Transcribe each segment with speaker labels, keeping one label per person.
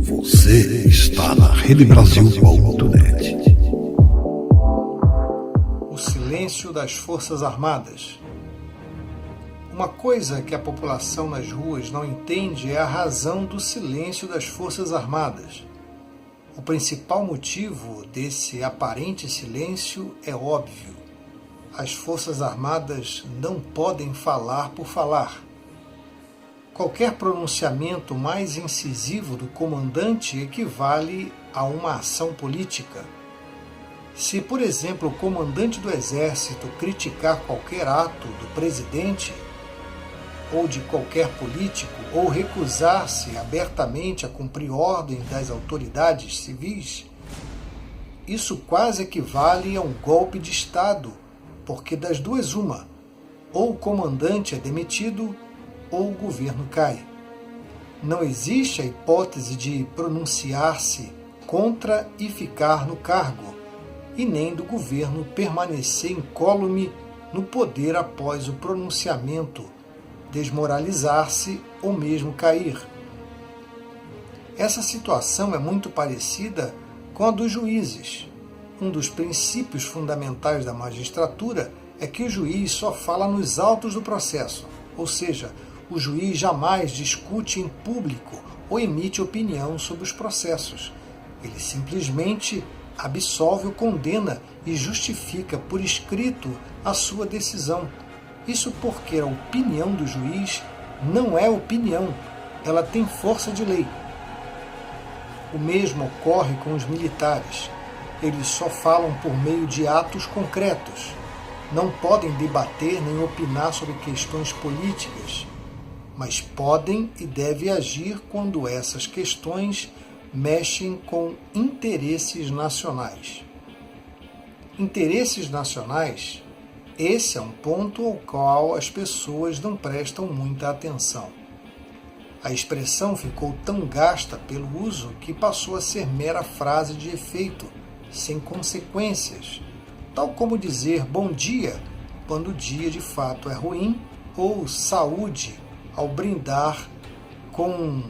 Speaker 1: Você está na RedeBrasil.net.
Speaker 2: O silêncio das Forças Armadas. Uma coisa que a população nas ruas não entende é a razão do silêncio das Forças Armadas. O principal motivo desse aparente silêncio é óbvio. As Forças Armadas não podem falar por falar. Qualquer pronunciamento mais incisivo do comandante equivale a uma ação política. Se, por exemplo, o comandante do Exército criticar qualquer ato do presidente ou de qualquer político, ou recusar-se abertamente a cumprir ordens das autoridades civis, isso quase equivale a um golpe de Estado, porque das duas uma, ou o comandante é demitido, ou o governo cai. Não existe a hipótese de pronunciar-se contra e ficar no cargo, e nem do governo permanecer incólume no poder após o pronunciamento, desmoralizar-se ou mesmo cair. Essa situação é muito parecida com a dos juízes. Um dos princípios fundamentais da magistratura é que o juiz só fala nos autos do processo, ou seja, o juiz jamais discute em público ou emite opinião sobre os processos. Ele simplesmente absolve ou condena e justifica por escrito a sua decisão. Isso porque a opinião do juiz não é opinião, ela tem força de lei. O mesmo ocorre com os militares. Eles só falam por meio de atos concretos. Não podem debater nem opinar sobre questões políticas, mas podem e devem agir quando essas questões mexem com interesses nacionais. Interesses nacionais, esse é um ponto ao qual as pessoas não prestam muita atenção. A expressão ficou tão gasta pelo uso que passou a ser mera frase de efeito, sem consequências, tal como dizer bom dia quando o dia de fato é ruim, ou saúde ao brindar com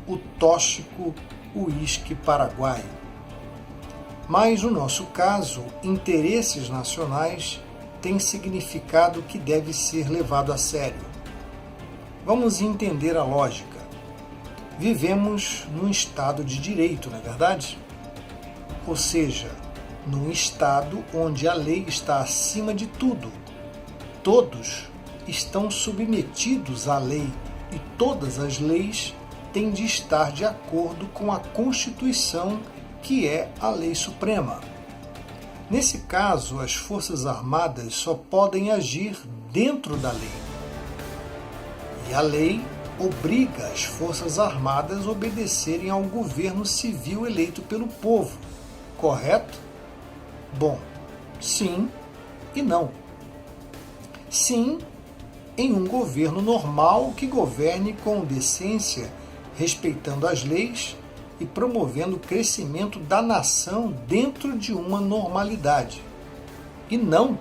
Speaker 2: o tóxico uísque paraguaio. Mas, no nosso caso, interesses nacionais têm significado que deve ser levado a sério. Vamos entender a lógica. Vivemos num Estado de direito, não é verdade? Ou seja, num Estado onde a lei está acima de tudo. Todos estão submetidos à lei e todas as leis têm de estar de acordo com a Constituição, que é a lei suprema. Nesse caso, as Forças Armadas só podem agir dentro da lei. E a lei obriga as Forças Armadas a obedecerem ao governo civil eleito pelo povo, correto? Bom, sim e não. Sim, em um governo normal que governe com decência, respeitando as leis e promovendo o crescimento da nação dentro de uma normalidade. E não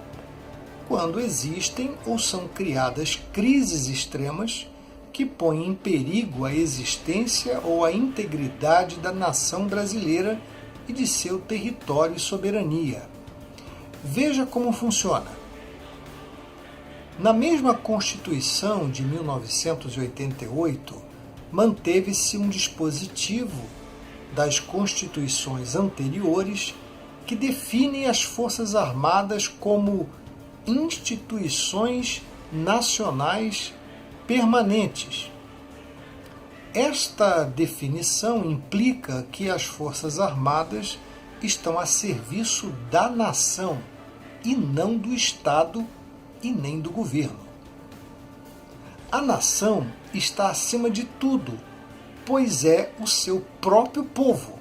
Speaker 2: quando existem ou são criadas crises extremas que põem em perigo a existência ou a integridade da nação brasileira e de seu território e soberania. Veja como funciona. Na mesma Constituição de 1988, manteve-se um dispositivo das constituições anteriores que definem as Forças Armadas como instituições nacionais permanentes. Esta definição implica que as Forças Armadas estão a serviço da nação e não do Estado e nem do governo. A nação está acima de tudo, pois é o seu próprio povo.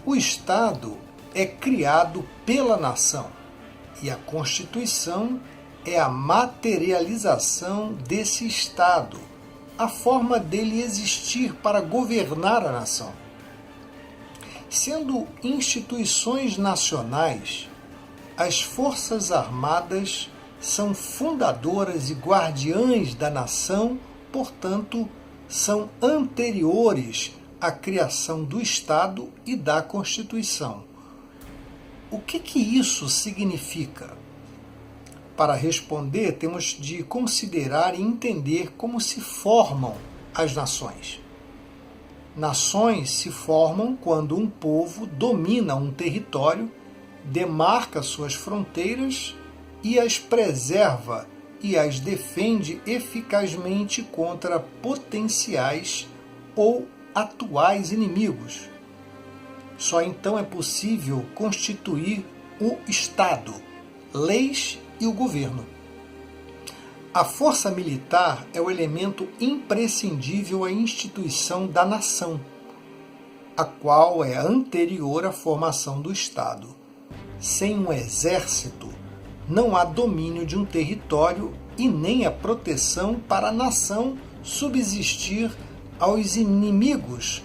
Speaker 2: O Estado é criado pela nação e a Constituição é a materialização desse Estado, a forma dele existir para governar a nação. Sendo instituições nacionais, as Forças Armadas são fundadoras e guardiães da nação, portanto, são anteriores a criação do Estado e da Constituição. O que isso significa? Para responder, temos de considerar e entender como se formam as nações. Nações se formam quando um povo domina um território, demarca suas fronteiras e as preserva e as defende eficazmente contra potenciais ou atuais inimigos. Só então é possível constituir o Estado, leis e o governo. A força militar é o elemento imprescindível à instituição da nação, a qual é anterior à formação do Estado. Sem um exército, não há domínio de um território e nem a proteção para a nação subsistir aos inimigos.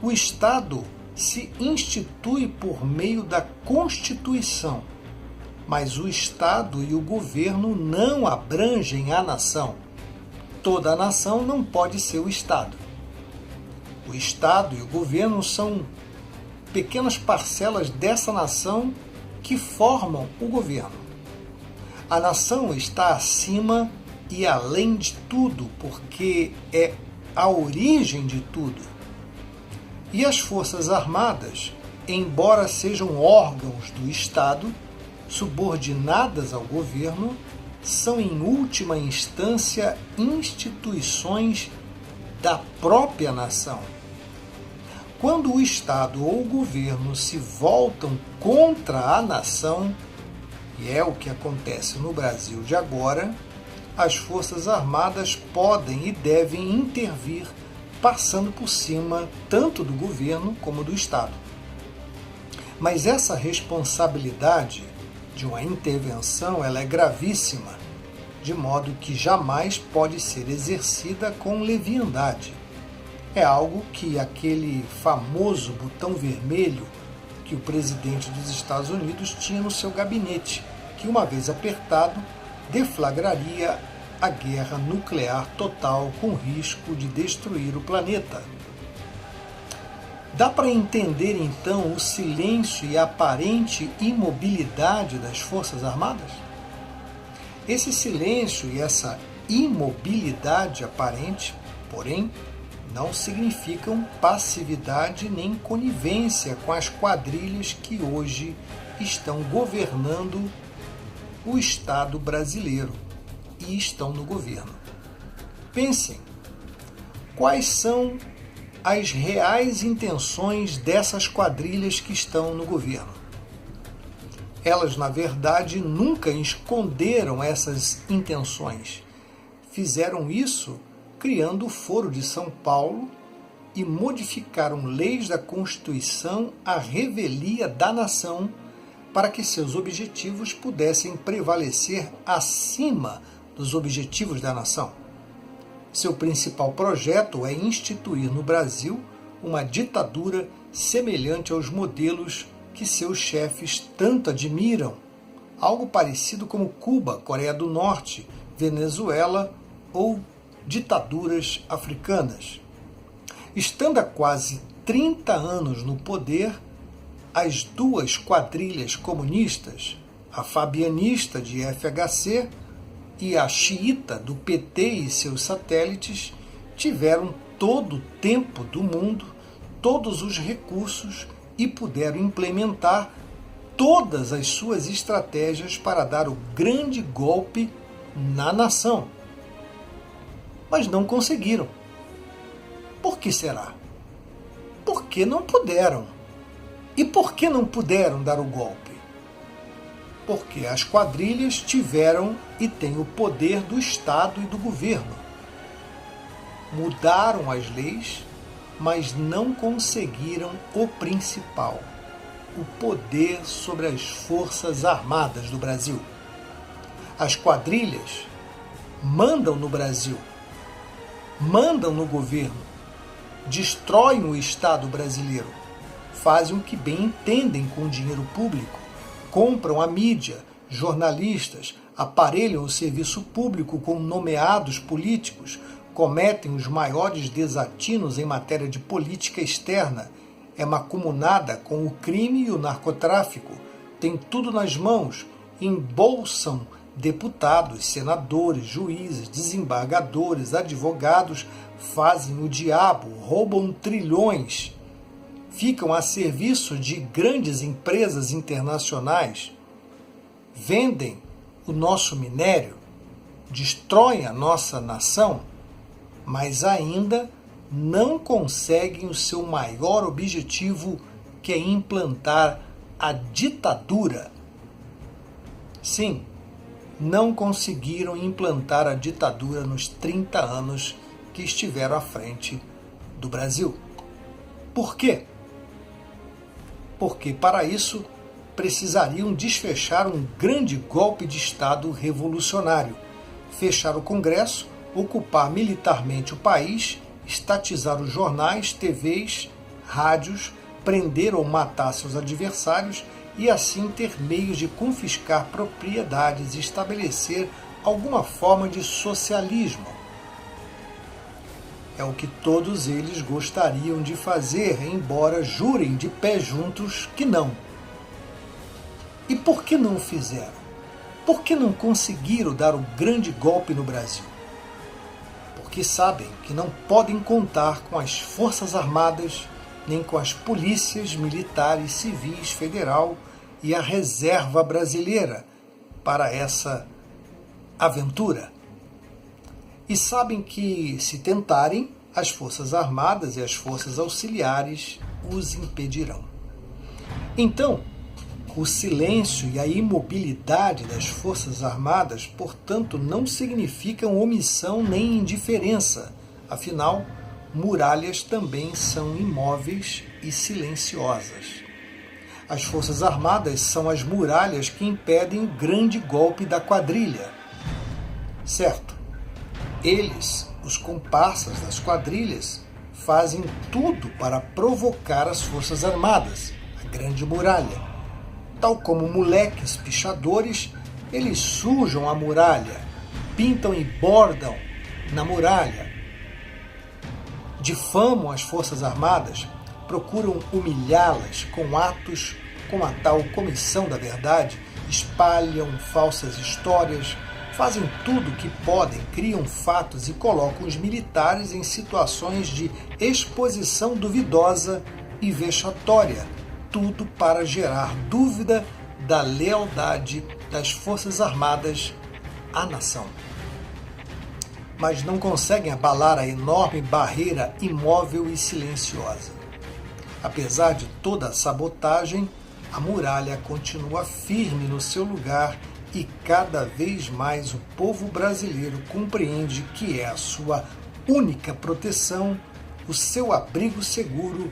Speaker 2: O Estado se institui por meio da Constituição, mas o Estado e o governo não abrangem a nação. Toda a nação não pode ser o Estado. O Estado e o governo são pequenas parcelas dessa nação que formam o governo. A nação está acima e além de tudo, porque é a origem de tudo. E as Forças Armadas, embora sejam órgãos do Estado, subordinadas ao governo, são em última instância instituições da própria nação. Quando o Estado ou o governo se voltam contra a nação, e é o que acontece no Brasil de agora, as Forças Armadas podem e devem intervir, passando por cima tanto do governo como do Estado. Mas essa responsabilidade de uma intervenção ela é gravíssima, de modo que jamais pode ser exercida com leviandade. É algo que aquele famoso botão vermelho que o presidente dos Estados Unidos tinha no seu gabinete, que uma vez apertado, deflagraria a guerra nuclear total com risco de destruir o planeta. Dá para entender então o silêncio e a aparente imobilidade das Forças Armadas? Esse silêncio e essa imobilidade aparente, porém, não significam passividade nem conivência com as quadrilhas que hoje estão governando o Estado brasileiro e estão no governo. Pensem, quais são as reais intenções dessas quadrilhas que estão no governo? Elas, na verdade, nunca esconderam essas intenções. Fizeram isso criando o Foro de São Paulo e modificaram leis da Constituição à revelia da nação para que seus objetivos pudessem prevalecer acima dos objetivos da nação. Seu principal projeto é instituir no Brasil uma ditadura semelhante aos modelos que seus chefes tanto admiram, algo parecido como Cuba, Coreia do Norte, Venezuela ou ditaduras africanas. Estando há quase 30 anos no poder, as duas quadrilhas comunistas, a fabianista de FHC e a xiita do PT e seus satélites, tiveram todo o tempo do mundo, todos os recursos e puderam implementar todas as suas estratégias para dar o grande golpe na nação. Mas não conseguiram. Por que será? Porque não puderam. E por que não puderam dar o golpe? Porque as quadrilhas tiveram e têm o poder do Estado e do governo. Mudaram as leis, mas não conseguiram o principal, o poder sobre as Forças Armadas do Brasil. As quadrilhas mandam no Brasil, mandam no governo, destroem o Estado brasileiro, fazem o que bem entendem com o dinheiro público, compram a mídia, jornalistas, aparelham o serviço público com nomeados políticos, cometem os maiores desatinos em matéria de política externa, é mancomunada com o crime e o narcotráfico, tem tudo nas mãos, embolsam deputados, senadores, juízes, desembargadores, advogados, fazem o diabo, roubam trilhões, ficam a serviço de grandes empresas internacionais, vendem o nosso minério, destroem a nossa nação, mas ainda não conseguem o seu maior objetivo, que é implantar a ditadura. Sim, não conseguiram implantar a ditadura nos 30 anos que estiveram à frente do Brasil. Por quê? Porque para isso precisariam desfechar um grande golpe de Estado revolucionário, fechar o Congresso, ocupar militarmente o país, estatizar os jornais, TVs, rádios, prender ou matar seus adversários e assim ter meios de confiscar propriedades e estabelecer alguma forma de socialismo. É o que todos eles gostariam de fazer, embora jurem de pé juntos que não. E por que não fizeram? Por que não conseguiram dar o grande golpe no Brasil? Porque sabem que não podem contar com as Forças Armadas, nem com as polícias militares, civis, federal e a reserva brasileira para essa aventura. E sabem que, se tentarem, as Forças Armadas e as Forças Auxiliares os impedirão. Então, o silêncio e a imobilidade das Forças Armadas, portanto, não significam omissão nem indiferença. Afinal, muralhas também são imóveis e silenciosas. As Forças Armadas são as muralhas que impedem o grande golpe da quadrilha. Certo? Eles, os comparsas das quadrilhas, fazem tudo para provocar as Forças Armadas, a grande muralha. Tal como moleques pichadores, eles sujam a muralha, pintam e bordam na muralha, difamam as Forças Armadas, procuram humilhá-las com atos como a tal Comissão da Verdade, espalham falsas histórias, fazem tudo o que podem, criam fatos e colocam os militares em situações de exposição duvidosa e vexatória, tudo para gerar dúvida da lealdade das Forças Armadas à nação. Mas não conseguem abalar a enorme barreira imóvel e silenciosa. Apesar de toda a sabotagem, a muralha continua firme no seu lugar e cada vez mais o povo brasileiro compreende que é a sua única proteção, o seu abrigo seguro,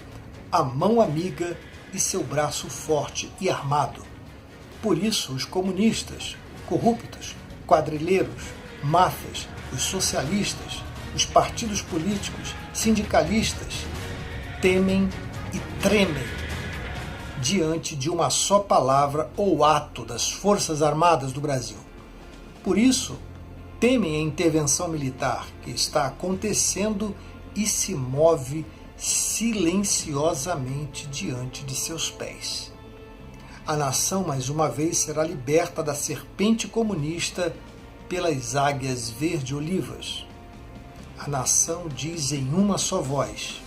Speaker 2: a mão amiga e seu braço forte e armado. Por isso, os comunistas, corruptos, quadrilheiros, máfias, os socialistas, os partidos políticos, sindicalistas, temem e tremem diante de uma só palavra ou ato das Forças Armadas do Brasil. Por isso, temem a intervenção militar que está acontecendo e se move silenciosamente diante de seus pés. A nação, mais uma vez, será liberta da serpente comunista pelas águias verde-olivas. A nação diz em uma só voz: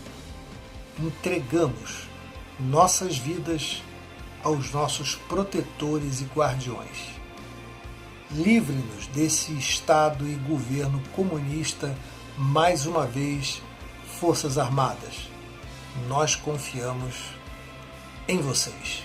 Speaker 2: entregamos nossas vidas aos nossos protetores e guardiões. Livre-nos desse Estado e governo comunista, mais uma vez, Forças Armadas. Nós confiamos em vocês.